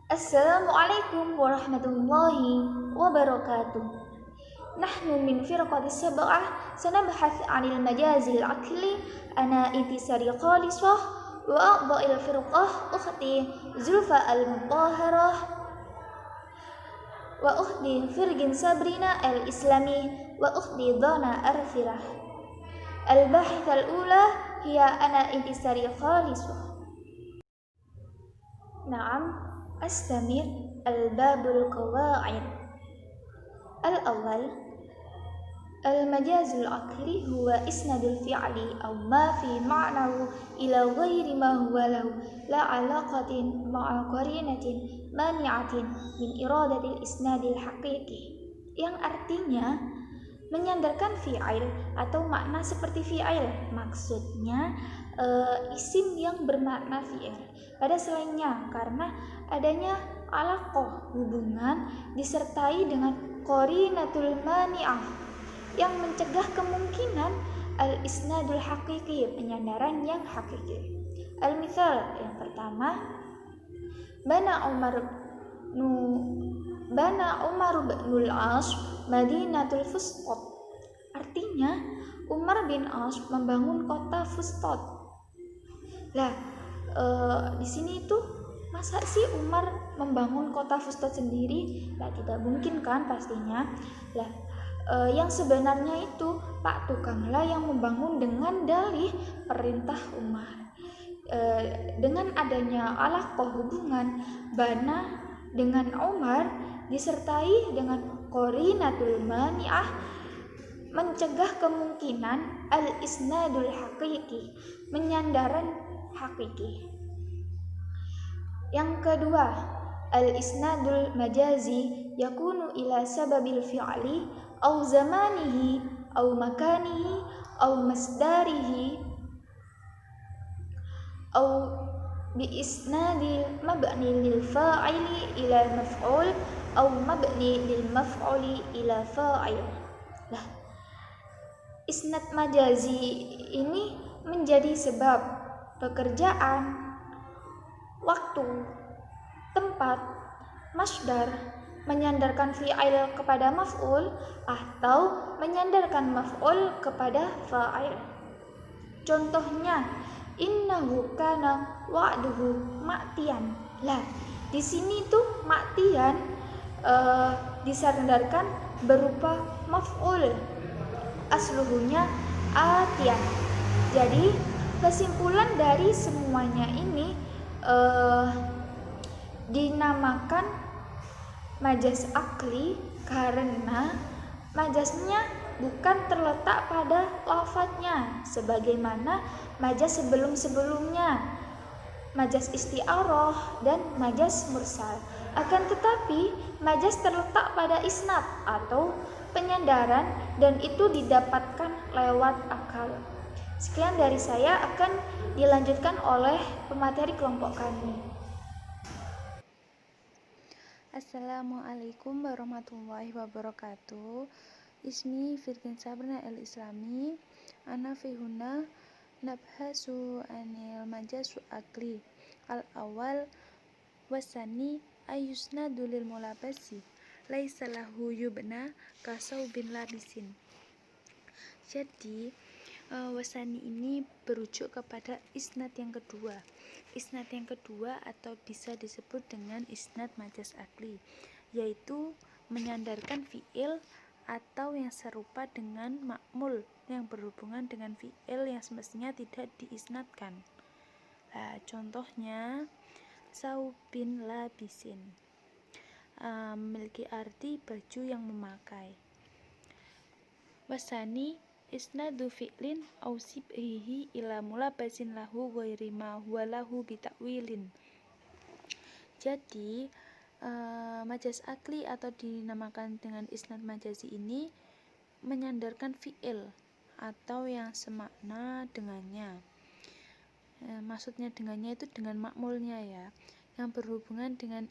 Assalamualaikum warahmatullahi wabarakatuh. Nahnu min firqati sab'ah sanabhath 'anil majazil aqli ana intisari khalisah wa a'dha'il firqah ukhti Zulfa al-Mutahharah wa ukhti Firgin Sabrina al-Islami wa ukhti Dhana Arfirah. Al-bahith al-ula hiya ana intisari khalisah. Naam, astamir al-babul qawaid. Al-awwal, al-majazul aqli huwa isnadul fi'li aw ma fi ma'nahu ila ghairi ma huwa lahu la alaqatin ma'a qarinatin mani'atin min iradatil isnadil haqiqi, yang artinya menyandarkan fi'il atau makna seperti fi'il, maksudnya isim yang bermakna fi'il pada selainnya karena adanya alaqah, hubungan disertai dengan qarinatul mani'ah yang mencegah kemungkinan al-isnadul haqiqi, penyandaran yang hakiki. Al-mithal yang pertama, bana Umar bin As Madinatul Fustat. Artinya Umar bin As membangun kota Fustat. Lah, di sini tuh masa sih Umar membangun kota Fustat sendiri? Lah, tidak mungkin kan pastinya. Lah, yang sebenarnya itu Pak Tukanglah yang membangun dengan dalih perintah Umar. Dengan adanya alaqah, hubungan Bana dengan Umar disertai dengan qarinatul mani'ah mencegah kemungkinan al-isnadul haqiqi, menyandaran hakiki. Yang kedua, al-isnadul majazi yakunu ila sababil fi'li aw zamanihi aw makanihi aw masdarihi aw bi isnadil mabni lil fa'ili ila maf'ul aw mabni lil maf'uli ila fa'il. Lah, isnad majazi ini menjadi sebab pekerjaan, waktu, tempat, masdar, menyandarkan fi'il kepada maf'ul atau menyandarkan maf'ul kepada fa'il. Contohnya, innahu kana wa'duhu ma'tiyan. Lah, di sini tuh ma'tiyan disandarkan berupa maf'ul. Asluhunya atiyan. Jadi, kesimpulan dari semuanya ini dinamakan majaz akli karena majaznya bukan terletak pada lafadznya sebagaimana majaz sebelum-sebelumnya, majaz isti'arah dan majaz mursal. Akan tetapi majaz terletak pada isnad atau penyandaran dan itu didapatkan lewat akal. Sekian dari saya, akan dilanjutkan oleh pemateri kelompok kami. Assalamualaikum warahmatullahi wabarakatuh. Ismi Firgin Sabrina al-Islami. Ana fihuna nabhasu anil majazu akli. Al-awal wasani ayusnadu lil mulabasi laisa lahu yubna kasau bin labisin. Jadi wasani ini berujuk kepada isnad yang kedua. Isnad yang kedua atau bisa disebut dengan isnad majaz akli, yaitu menyandarkan fi'il atau yang serupa dengan ma'mul yang berhubungan dengan fi'il yang semestinya tidak diisnadkan. Nah, contohnya saubin labisin, memiliki arti baju yang memakai. Wasani isnadu fi'lin aw sibhihi ila mulabasin lahu ghairi ma huwa lahu bitakwilin. Jadi majaz akli atau dinamakan dengan isnad majazi ini menyandarkan fi'il atau yang semakna dengannya. Maksudnya dengannya itu dengan makmulnya ya, yang berhubungan dengan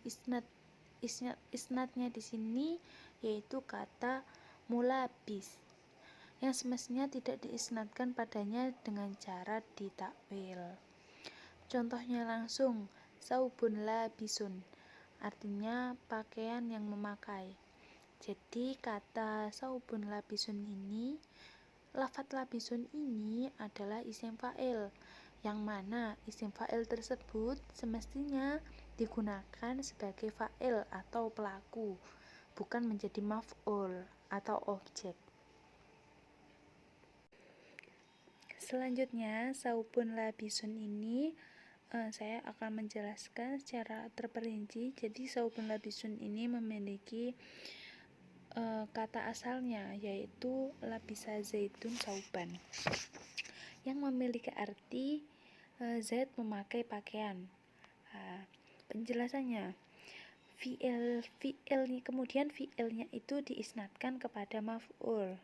isnadnya di sini yaitu kata mulabis yang semestinya tidak diisnadkan padanya dengan cara ditakwil. Contohnya langsung saubun labisun, artinya pakaian yang memakai. Jadi kata saubun labisun ini, lafadz labisun ini adalah isim fa'il, yang mana isim fa'il tersebut semestinya digunakan sebagai fa'il atau pelaku, bukan menjadi maf'ul atau objek. Selanjutnya, saubun labisun ini saya akan menjelaskan secara terperinci. Jadi saubun labisun ini memiliki kata asalnya, yaitu labisa zaitun sauban, yang memiliki arti Zaid memakai pakaian. Penjelasannya, kemudian fi'ilnya itu diisnadkan kepada maf'ul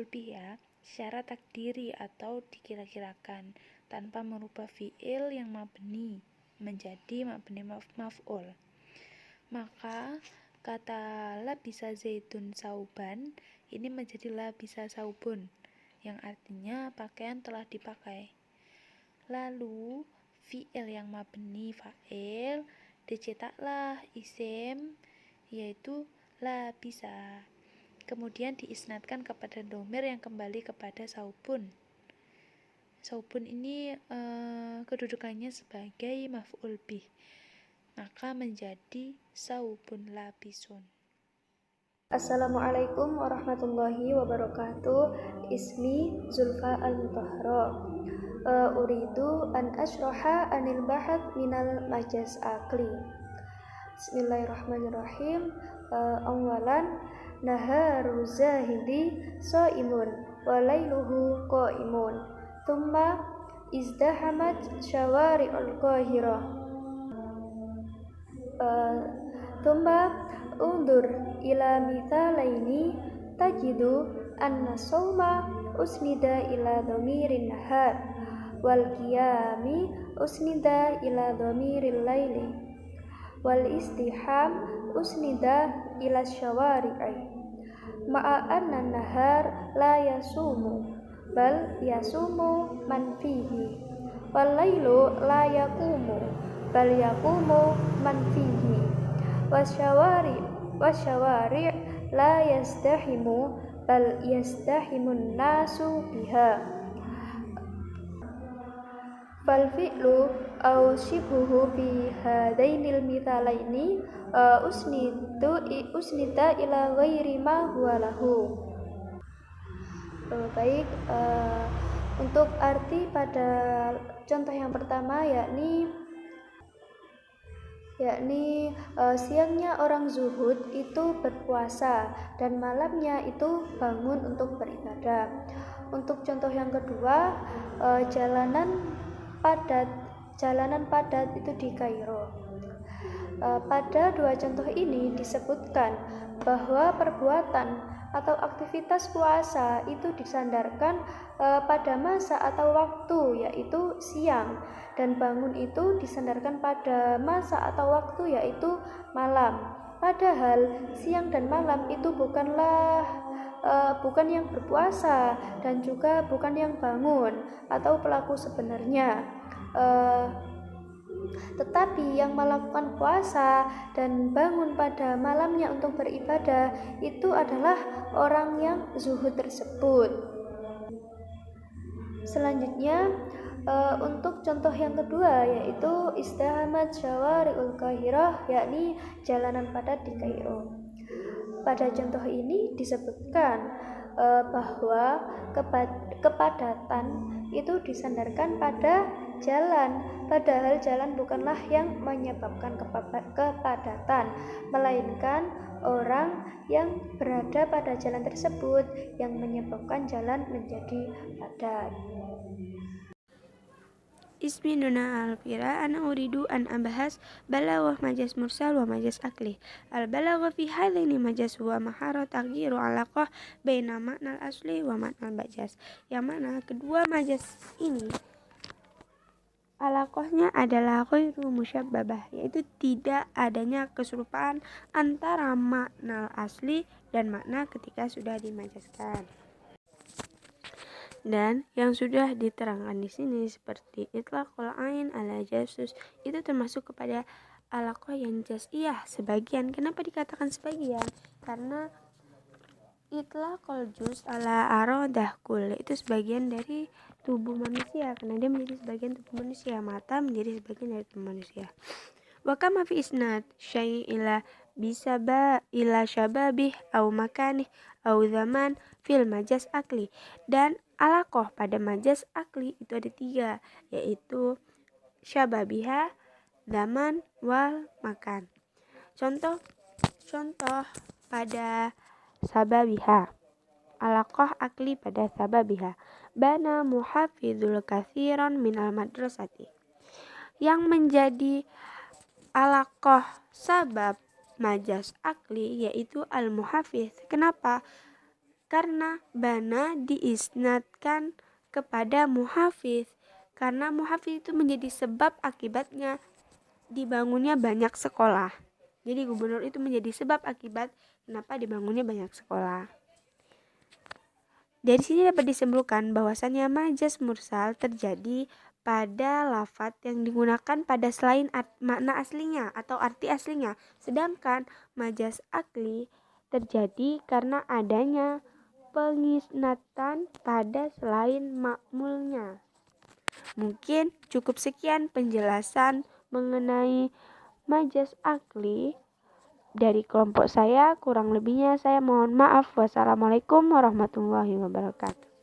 bih ya, secara takdiri atau dikira-kirakan, tanpa merubah fi'il yang mabni menjadi mabni maf'ul. Maka kata labisa zaitun sauban ini menjadi labisa saubun, yang artinya pakaian telah dipakai. Lalu fi'il yang mabni fa'il dicetaklah isim, yaitu labisa, kemudian diisnadkan kepada dhamir yang kembali kepada saubun. Saubun ini kedudukannya sebagai maf'ul bih, maka menjadi saubun labisun. Assalamualaikum warahmatullahi wabarakatuh. Ismi Zulfa al-Mutahhara. Uridu an ashraha anil bahat minal majaz akli. Bismillahirrahmanirrahim. Awalan, naharu zahidi shaimun wa lailuhu qaimun. Thumma izdahamat syawari'ul Qahirah. Thumma undur ila mithalaini tajidu anna sawma usnida ila dhamirin nahar wal qiyami usnida ila dhamiril laili wal istiham usnida ila syawari'i ma'a anna nahar la yasumu bal yasumu man fihi wal lailu la yaqumu bal yaqumu man fihi wasyawari la yazdahimu bal yazdahimun nasu biha. Fal fi'lu aw shibhuhu fi hadainil mithalaini usnida ila ghairi ma huwa lahu. Baik, untuk arti pada contoh yang pertama yakni siangnya orang zuhud itu berpuasa dan malamnya itu bangun untuk beribadah. Untuk contoh yang kedua, jalanan padat itu di Kairo. Pada dua contoh ini disebutkan bahwa perbuatan atau aktivitas puasa itu disandarkan pada masa atau waktu, yaitu siang, dan bangun itu disandarkan pada masa atau waktu, yaitu malam. Padahal siang dan malam itu bukan yang berpuasa dan juga bukan yang bangun atau pelaku sebenarnya, tetapi yang melakukan puasa dan bangun pada malamnya untuk beribadah itu adalah orang yang zuhud tersebut. Selanjutnya, untuk contoh yang kedua yaitu izdahamat syawari'ul Qahirah, yakni jalanan padat di Kairo. Pada contoh ini disebutkan bahwa kepadatan itu disandarkan pada jalan, padahal jalan bukanlah yang menyebabkan kepadatan, melainkan orang yang berada pada jalan tersebut yang menyebabkan jalan menjadi padat. Ismi Nuna Alfira, ana uridu an abahas balaghah majaz mursal wa majaz akli. Al balaghah fi hadaini majaz wa maharat taghyiru alaqah baina makna al asli wa makna al majaz. Yang mana kedua majaz ini alaqahnya adalah ghairu musyabbabah, yaitu tidak adanya keserupaan antara makna asli dan makna ketika sudah dimajazkan. Dan yang sudah diterangkan di sini seperti itlaqul ain ala jasus itu termasuk kepada Alaqah yang jaz'iyah, sebagian. Kenapa dikatakan sebagian? Karena itlaqul juz ala aradah kull, itu sebagian dari tubuh manusia, karena dia menjadi sebagian tubuh manusia. Mata menjadi sebagian dari tubuh manusia. Wa kama fi isnad syai' ila ila syababih au makanih au zaman fil majaz akli. Dan alaqah pada majaz akli itu ada 3, yaitu syababiha, zaman, wal makan. Contoh pada sababiha, alaqah akli pada sababiha, bana muhafizul kathiran minal madrasati. Yang menjadi alaqah sabab majaz akli yaitu al-muhafiz. Kenapa? Karena bana diisnadkan kepada muhafiz, karena muhafiz itu menjadi sebab akibatnya dibangunnya banyak sekolah. Jadi gubernur itu menjadi sebab akibat kenapa dibangunnya banyak sekolah. Dari sini dapat disimpulkan bahwasannya majaz mursal terjadi pada lafadz yang digunakan pada selain makna aslinya atau arti aslinya. Sedangkan majaz akli terjadi karena adanya pengisnatan pada selain makmulnya. Mungkin cukup sekian penjelasan mengenai majaz akli dari kelompok saya. Kurang lebihnya saya mohon maaf. Wassalamualaikum warahmatullahi wabarakatuh.